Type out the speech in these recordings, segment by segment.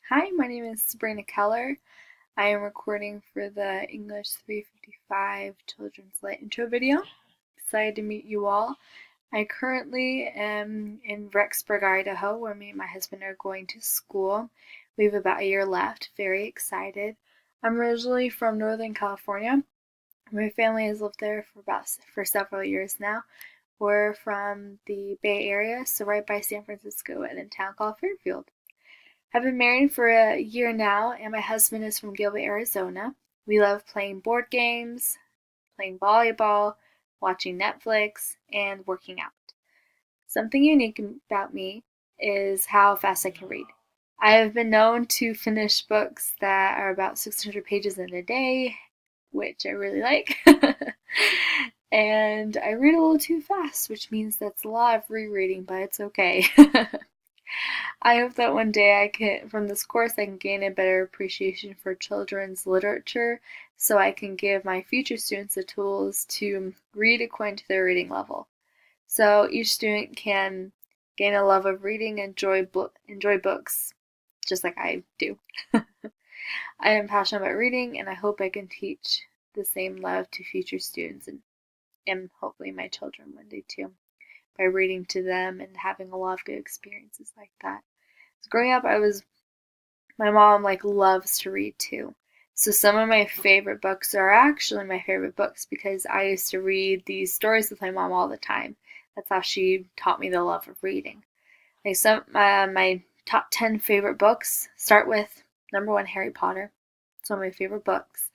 Hi, my name is Sabrina Keller. I am recording for the English 355 Children's Lit intro video. Excited to meet you all. I currently am in Rexburg, Idaho, where me and my husband are going to school. We have about a year left. Very excited. I'm originally from Northern California. My family has lived there for several years now. We're from the Bay Area, so right by San Francisco, in a town called Fairfield. I've been married for a year now, and my husband is from Gilbert, Arizona. We love playing board games, playing volleyball, watching Netflix, and working out. Something unique about me is how fast I can read. I have been known to finish books that are about 600 pages in a day, which I really like. And I read a little too fast, which means that's a lot of rereading, but it's okay. I hope that one day from this course, I can gain a better appreciation for children's literature so I can give my future students the tools to read according to their reading level. So each student can gain a love of reading and enjoy books just like I do. I am passionate about reading, and I hope I can teach the same love to future students and hopefully my children one day too, by reading to them and having a lot of good experiences like that. So growing up, my mom loves to read too. So some of my favorite books are actually my favorite books because I used to read these stories with my mom all the time. That's how she taught me the love of reading. My top 10 favorite books start with number one, Harry Potter. It's one of my favorite books.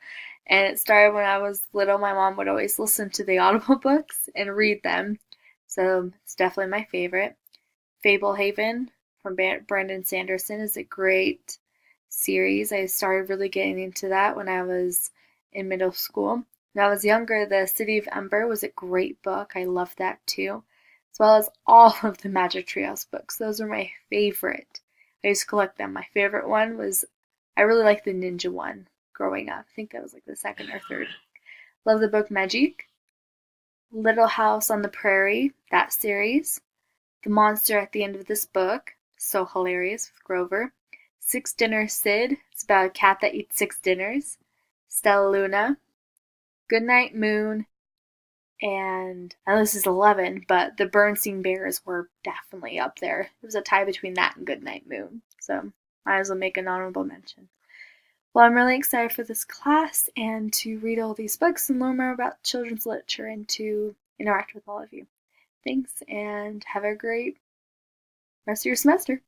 And it started when I was little. My mom would always listen to the Audible books and read them. So it's definitely my favorite. Fablehaven from Brandon Sanderson is a great series. I started really getting into that when I was in middle school. When I was younger, The City of Ember was a great book. I loved that too, as well as all of the Magic Treehouse books. Those were my favorite. I used to collect them. My favorite one was, I really liked the ninja one growing up. I think that was like the second or third. Love the book Magic. Little House on the Prairie, that series. The monster at the end of this book, so hilarious with Grover. Six Dinner Sid, it's about a cat that eats 6 dinners. Stella Luna. Goodnight Moon, and now this is 11, but the Bernstein Bears were definitely up there. It was a tie between that and Goodnight Moon, so might as well make an honorable mention. Well, I'm really excited for this class and to read all these books and learn more about children's literature and to interact with all of you. Thanks, and have a great rest of your semester.